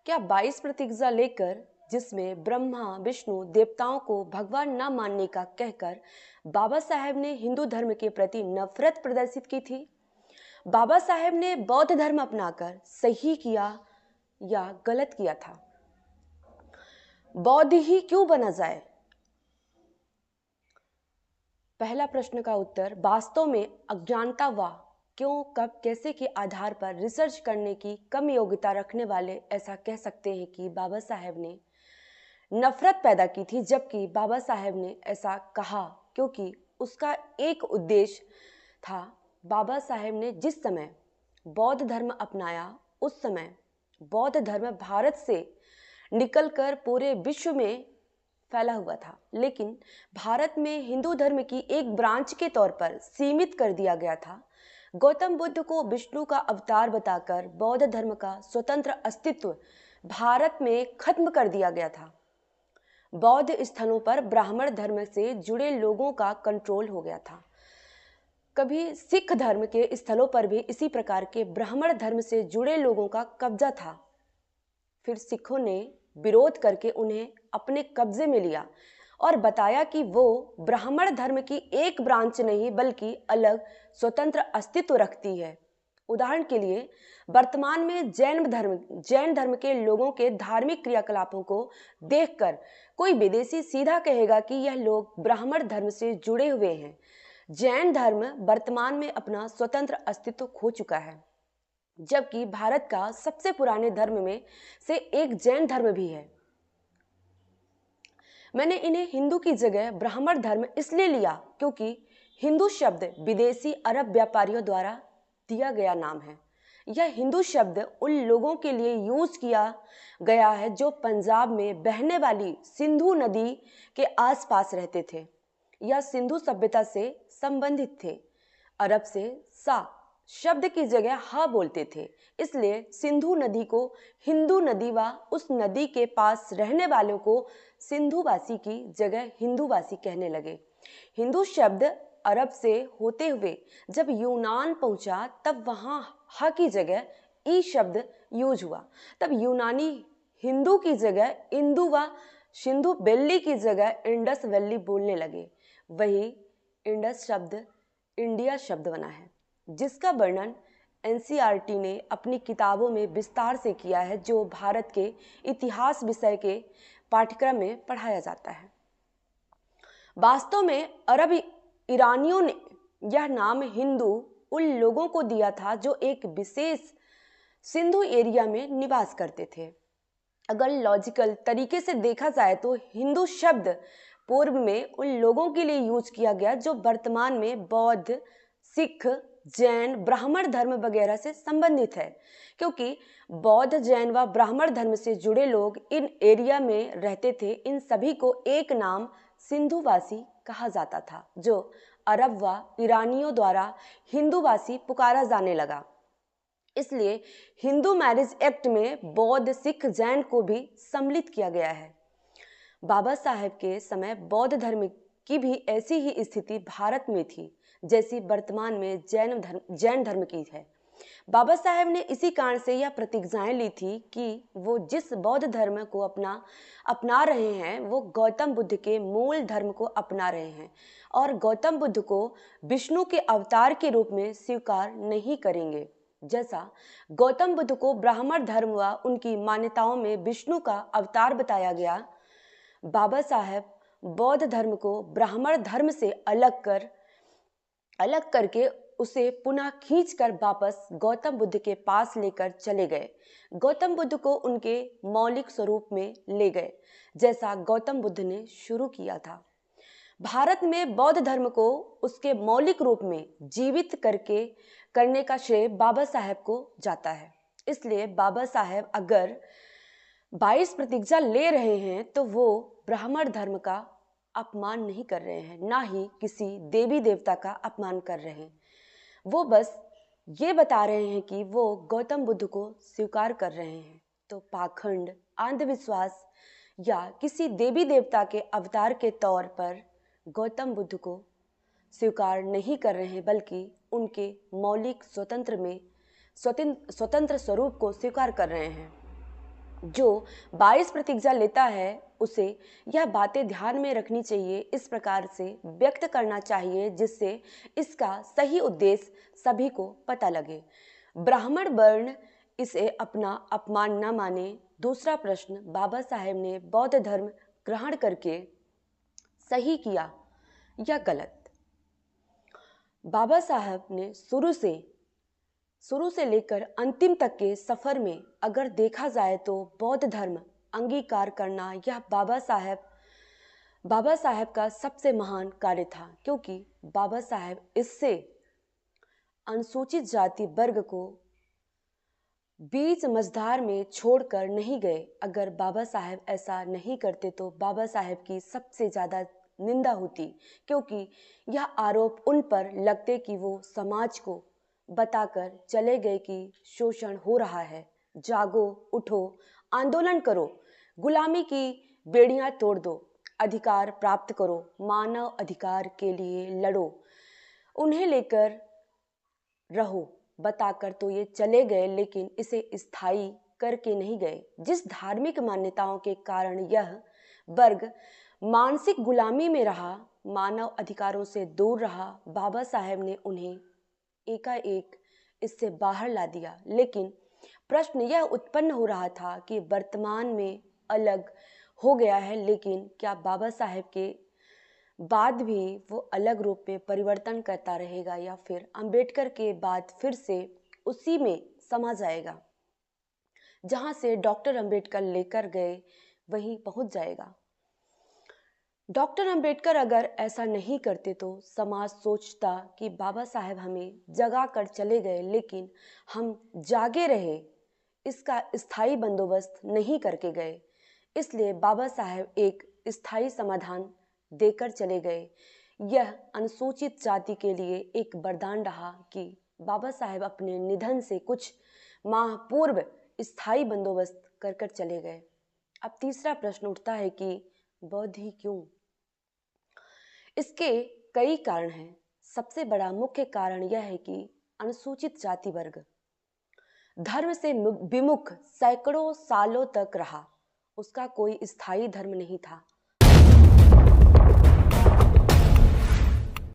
क्या 22 प्रतिज्ञा लेकर, जिसमें ब्रह्मा विष्णु देवताओं को भगवान न मानने का कहकर बाबा साहेब ने हिंदू धर्म के प्रति नफरत प्रदर्शित की थी? बाबा साहेब ने बौद्ध धर्म अपनाकर सही किया या गलत किया था? बौद्ध ही क्यों बना जाए? पहला प्रश्न का उत्तर, वास्तव में अज्ञानता व क्यों, कब, कैसे के आधार पर रिसर्च करने की कम योग्यता रखने वाले ऐसा कह सकते हैं कि बाबा साहेब ने नफरत पैदा की थी, जबकि बाबा साहेब ने ऐसा कहा क्योंकि उसका एक उद्देश्य था। बाबा साहेब ने जिस समय बौद्ध धर्म अपनाया, उस समय बौद्ध धर्म भारत से निकलकर पूरे विश्व में फैला हुआ था, लेकिन भारत में हिंदू धर्म की एक ब्रांच के तौर पर सीमित कर दिया गया था। गौतम बुद्ध को विष्णु का अवतार बताकर बौद्ध धर्म का स्वतंत्र अस्तित्व भारत में खत्म कर दिया गया था। बौद्ध स्थलों पर ब्राह्मण धर्म से जुड़े लोगों का कंट्रोल हो गया था। कभी सिख धर्म के स्थलों पर भी इसी प्रकार के ब्राह्मण धर्म से जुड़े लोगों का कब्जा था। फिर सिखों ने विरोध करके उन्हें अपने कब्जे में लिया और बताया कि वो ब्राह्मण धर्म की एक ब्रांच नहीं बल्कि अलग स्वतंत्र अस्तित्व रखती है। उदाहरण के लिए, वर्तमान में जैन धर्म के लोगों के धार्मिक क्रियाकलापों को देखकर कोई विदेशी सीधा कहेगा कि यह लोग ब्राह्मण धर्म से जुड़े हुए हैं। जैन धर्म वर्तमान में अपना स्वतंत्र अस्तित्व खो चुका है, जबकि भारत का सबसे पुराने धर्म में से एक जैन धर्म भी है। मैंने इन्हें हिंदू की जगह ब्राह्मण धर्म इसलिए लिया क्योंकि हिंदू शब्द विदेशी अरब व्यापारियों द्वारा दिया गया नाम है। यह हिंदू शब्द उन लोगों के लिए यूज किया गया है जो पंजाब में बहने वाली सिंधु नदी के आसपास रहते थे या सिंधु सभ्यता से संबंधित थे। अरब से सा शब्द की जगह हा बोलते थे, इसलिए सिंधु नदी को हिंदू नदी व उस नदी के पास रहने वालों को सिंधुवासी की जगह हिंदूवासी कहने लगे। हिंदू शब्द अरब से होते हुए जब यूनान पहुंचा, तब वहां हा की जगह ई शब्द यूज हुआ। तब यूनानी हिंदू की जगह इंदु व सिंधु वैली की जगह इंडस वैली बोलने लगे। वही इंडस शब्द इंडिया शब्द बना है, जिसका वर्णन एनसीईआरटी ने अपनी किताबों में विस्तार से किया है, जो भारत के इतिहास विषय के पाठ्यक्रम में पढ़ाया जाता है। वास्तव में अरब ईरानियों ने यह नाम हिंदू उन लोगों को दिया था जो एक विशेष सिंधु एरिया में निवास करते थे। अगर लॉजिकल तरीके से देखा जाए तो हिंदू शब्द पूर्व में उन लोगों के लिए यूज किया गया जो वर्तमान में बौद्ध, सिख, जैन, ब्राह्मण धर्म वगैरह से संबंधित है, क्योंकि बौद्ध, जैन व ब्राह्मण धर्म से जुड़े लोग इन एरिया में रहते थे। इन सभी को एक नाम सिंधुवासी कहा जाता था, जो अरब व ईरानियों द्वारा हिंदूवासी पुकारा जाने लगा। इसलिए हिंदू मैरिज एक्ट में बौद्ध, सिख, जैन को भी सम्मिलित किया गया है। बाबा साहेब के समय बौद्ध धर्म की भी ऐसी ही स्थिति भारत में थी जैसी वर्तमान में जैन धर्म की है। बाबा साहेब ने इसी कारण से यह प्रतिज्ञाएं ली थी कि वो जिस बौद्ध धर्म को अपना रहे हैं, वो गौतम बुद्ध के मूल धर्म को अपना रहे हैं और गौतम बुद्ध को विष्णु के अवतार के रूप में स्वीकार नहीं करेंगे। जैसा गौतम बुद्ध को ब्राह्मण धर्म व उनकी मान्यताओं में विष्णु का अवतार बताया गया, बाबा साहेब बौद्ध धर्म को ब्राह्मण धर्म से अलग करके उसे पुनः खींचकर वापस गौतम बुद्ध के पास लेकर चले गए। गौतम बुद्ध को उनके मौलिक स्वरूप में ले गए, जैसा गौतम बुद्ध ने शुरू किया था। भारत में बौद्ध धर्म को उसके मौलिक रूप में जीवित करने का श्रेय बाबा साहेब को जाता है। इसलिए बाबा साहेब अगर 22 प्रतिज्ञा ले रहे हैं तो वो ब्राह्मण धर्म का अपमान नहीं कर रहे हैं, ना ही किसी देवी देवता का अपमान कर रहे हैं। वो बस ये बता रहे हैं कि वो गौतम बुद्ध को स्वीकार कर रहे हैं, तो पाखंड, अंधविश्वास या किसी देवी देवता के अवतार के तौर पर गौतम बुद्ध को स्वीकार नहीं कर रहे हैं, बल्कि उनके मौलिक स्वतंत्र स्वरूप को स्वीकार कर रहे हैं। जो 22 प्रतिज्ञा लेता है उसे यह बातें ध्यान में रखनी चाहिए, इस प्रकार से व्यक्त करना चाहिए जिससे इसका सही उद्देश्य सभी को पता लगे। ब्राह्मण वर्ण इसे अपना अपमान न माने। दूसरा प्रश्न, बाबा साहेब ने बौद्ध धर्म ग्रहण करके सही किया या गलत? बाबा साहब ने शुरू से लेकर अंतिम तक के सफर में अगर देखा जाए तो बौद्ध धर्म अंगीकार करना यह बाबा साहब का सबसे महान कार्य था, क्योंकि बाबा साहब इससे अनुसूचित जाति वर्ग को बीच मझधार में छोड़कर नहीं गए। अगर बाबा साहब ऐसा नहीं करते तो बाबा साहब की सबसे ज़्यादा निंदा होती, क्योंकि यह आरोप उन पर लगते कि वो समाज को बताकर चले गए कि शोषण हो रहा है, जागो, उठो, आंदोलन करो, गुलामी की बेड़ियां तोड़ दो, अधिकार प्राप्त करो, मानव अधिकार के लिए लड़ो, उन्हें लेकर रहो बताकर तो ये चले गए, लेकिन इसे स्थायी करके नहीं गए। जिस धार्मिक मान्यताओं के कारण यह वर्ग मानसिक गुलामी में रहा, मानव अधिकारों से दूर रहा, बाबा साहेब ने उन्हें एकाएक इससे बाहर ला दिया। लेकिन प्रश्न यह उत्पन्न हो रहा था कि वर्तमान में अलग हो गया है, लेकिन क्या बाबा साहेब के बाद भी वो अलग रूप में परिवर्तन करता रहेगा या फिर अंबेडकर के बाद फिर से उसी में समा जाएगा, जहां से डॉक्टर अंबेडकर लेकर गए वहीं पहुंच जाएगा? डॉक्टर अंबेडकर अगर ऐसा नहीं करते तो समाज सोचता कि बाबा साहेब हमें जगा कर चले गए, लेकिन हम जागे रहे, इसका स्थायी बंदोबस्त नहीं करके गए। इसलिए बाबा साहेब एक स्थायी समाधान देकर चले गए। यह अनुसूचित जाति के लिए एक वरदान रहा कि बाबा साहेब अपने निधन से कुछ माह पूर्व स्थायी बंदोबस्त कर चले गए। अब तीसरा प्रश्न उठता है कि बौद्ध ही क्यों? इसके कई कारण हैं। सबसे बड़ा मुख्य कारण यह है कि अनुसूचित जाति वर्ग धर्म से विमुख सैकड़ों सालों तक रहा, उसका कोई स्थायी धर्म नहीं था।